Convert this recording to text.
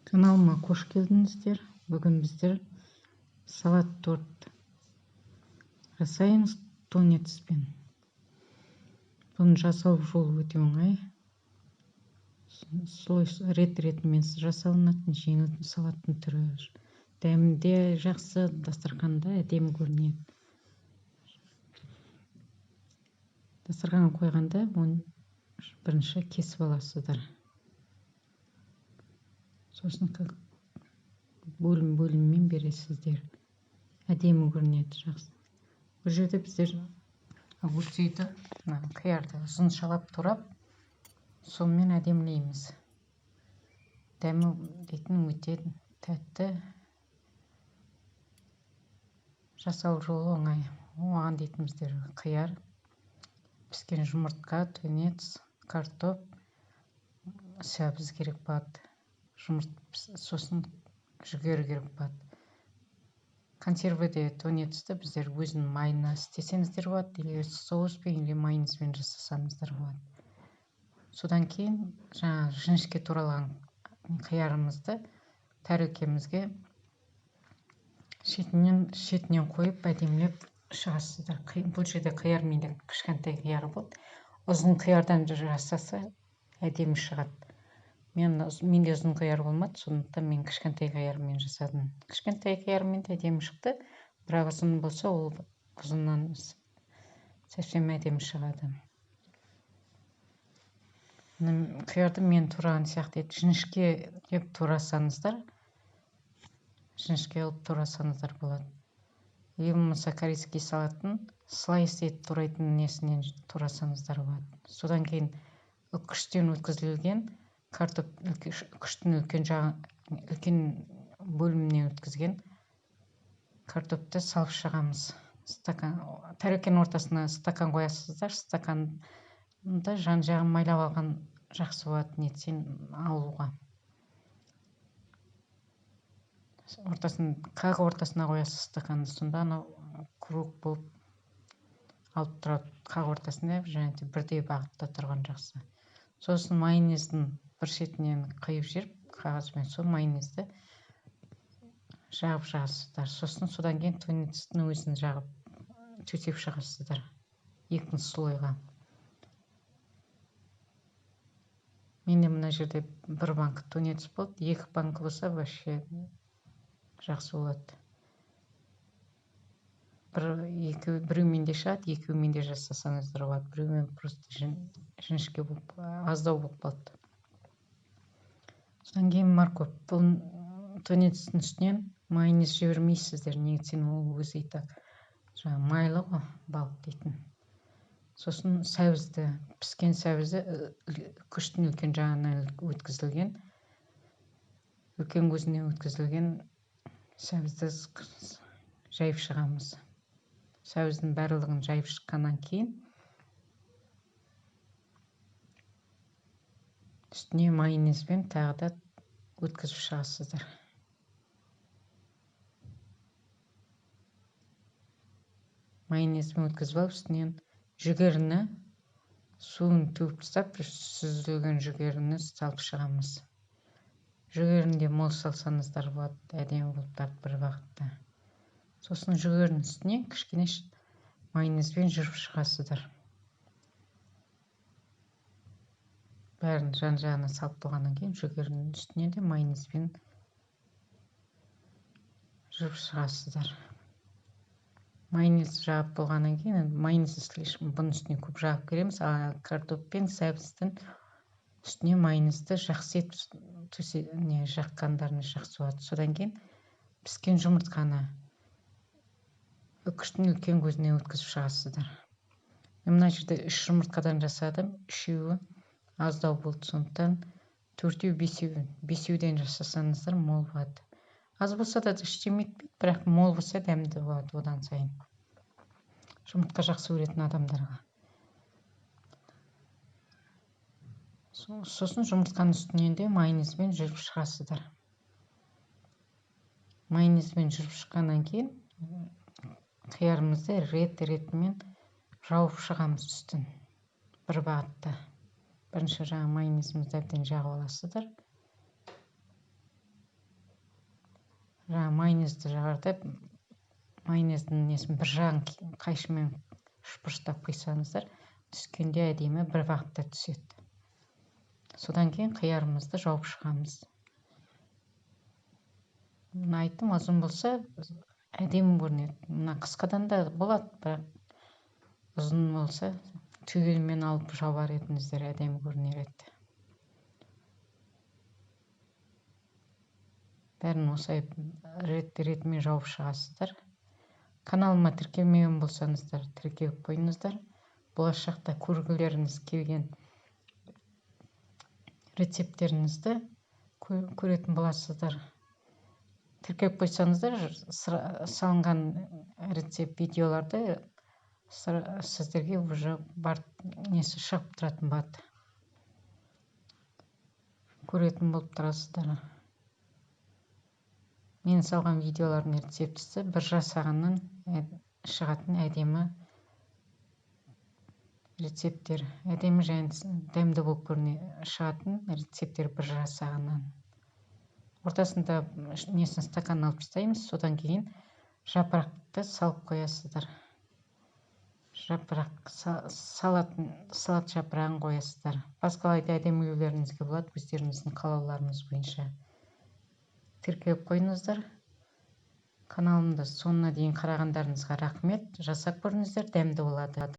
Каналыма қош келдіңіздер. Бүгін біздер салат торт жасаймыз тунецпен. Бұны жасау жолы өте оңай. Солай ретімен жасалынатын жеңіл салаттың түрі. Дәмі де жақсы, дастарханда әдемі көрінеді. Дастарханға қойғанда оны бірінші кесіп аласыздар. Сосын бөліммен бересіздер. Әдемі көрінеді, жақсы. Бұл жерде біздер огурцайды, қиярды ұзын шалап турап, сонымен әдемілейміз. Дәмі дейтін өте тәтті. Жасау жолы оңай. Оған дейтін біздер қияр, піскен жұмыртқа, тунец, картоп, сәбіз керек болады. Сосын жүгері керек болады. Консервіде тунецті біздер өзінің майына істесеңіздер болады, или соуспен, или майонезбен жасасаңыздар болады. Содан кейін жіңішке туралған қиярымызды тәрелкемізге шетінен қойып әдемілеп шығасыздар. Бұл жерде қияр менде кішкентай қияр болды. Ұзын қиярдан жасаса әдемі шығады. Менде ұзын қияр болмады, сондықтан мен кішкентай қиярмен жасадым. Кішкентай қиярмен де әдемі шықты, бірақ ұзын болса, ол ұзыннан совсем әдемі шығады. Қиярды мен тураған сияқты ет, жіңішке деп турасаңыздар, болады. Или болмаса корейский салаттың слайс ет турайтын несінен турасаңыздар болады. Содан кейін үккіштен өткізілген картоп, үккіштің үлкен бөліміне өткізген картопты салып шығамыз. Тәрелкенің ортасына стакан қоясыздар. Стаканда жан-жағын майлап алған жақсы болады, нетсен алуға. Қақ ортасына қоясыз стаканды, сонда анау круг болып алып тұрады. Қақ ортасында бірдей бағытта тұрған жақсы. Сосын майонездің бір шетінен қиып жеріп, қағазбен сол майонезді жағып шығасыздар. Содан кейін тунецтің өзін жағып төсеп шығасыздар. Екінші слойға. Менде мына жерде бір банка тунец болды, 2 банка болса вообще жақсы болады. Біреумен де шығады, екеумен де жасасаңыздар болады. Біреумен просто жіңішке болып, аздау болып қалды. Содан кейін морковь. Бұл тунецтің үстінен майонез жібермейсіздер, негізінен ол өзі майлы ғой, балық дейтін. Сосын піскен сәбізді үккіштің үлкен жағына өткізілген, үлкен көзіне өткізілген сәбізді жайып шығамыз. Сәбіздің барлығын жайып шыққаннан кейін үстіне майонезбен тағы да өткізіп шығасыздар. Майонезбен өткізіп алып, үстінен жүгеріні, суын төгіп тастап, сүзілген жүгеріні салып шығамыз. Жүгерінде мол салсаңыздар болады, әдемі болып тұрады бір бағытта. Сосын жүгерінің үстіне кішкене майонезбен жүріп шығасыздар. Бәрін жан-жағына салып болғаннан кейін жүгерінің үстіне де майонезбен жүріп шығасыздар. Майонез жағып болғаннан кейін, майонезді бұның үстіне көп жағып кереміз, картоп пен сәбіздің үстіне майонезді жақсы етіп жаққандарына жақсы болады. Содан кейін піскен жұмыртқаны үккіштің үлкен көзіне өткізіп шығасыздар. Мына жерде 3 жұмыртқадан жасадым, 3-еуі аздау болды, сондықтан 4-еу, 5-еуден жасасаңыздар мол болады. Аз болса да ештеме етпейді, бірақ мол болса дәмді болады одан сайын. Жұмыртқа жақсы көретін адамдарға. Сосын жұмыртқаның үстінен де майонезбен жүріп шығасыздар. Майонезбен жүріп шыққаннан кейін қиярымызды ретімен жауып шығамыз үстін. Бір бағытта. Бірінші майонезімізді әбден жағып аласыздар. жаңағы майонезді жағартып, майонездің несін бір жағын қайшымен үшбұрыштап құйсаңыздар, түскенде әдемі бір бағытта түседі. Содан кейін қиярымызды жауып шығамыз. Мына айттым, ұзын болса әдемі көрінеді. Мына қысқадан да болады, бірақ ұзын болса түгелімен алып жабар едіңіздер, әдемі көрінер еді. Бәрін осылай ретімен жауып шығасыздар. Каналыма тіркелмеген болсаңыздар, тіркеліп қойыңыздар. Болашақта көргілеріңіз келген рецепттеріңізді көретін боласыздар. Тіркеліп қойсаңыздар, салынған рецепт видеоларды сіздерге уже бар несі шығып тұратын болады. Көретін болып тұрасыздар. Мен салған видеолардың рецептісі бір жасағаннан шығатын әдемі рецепттер. Әдемі және дәмді болып шығатын рецепттер бір жасағаннан. Ортасында несін стакан алып тастаймыз, содан кейін жапырақты салып қоясыздар. Салат жапырағын қоясыздар. Басқалай да әдемілеулеріңізге болады, өздеріңіздің қалауларыңыз бойынша. Тіркеліп қойыңыздар. Каналымды соңына дейін қарағандарыңызға рахмет. Жасап көріңіздер, дәмді болады.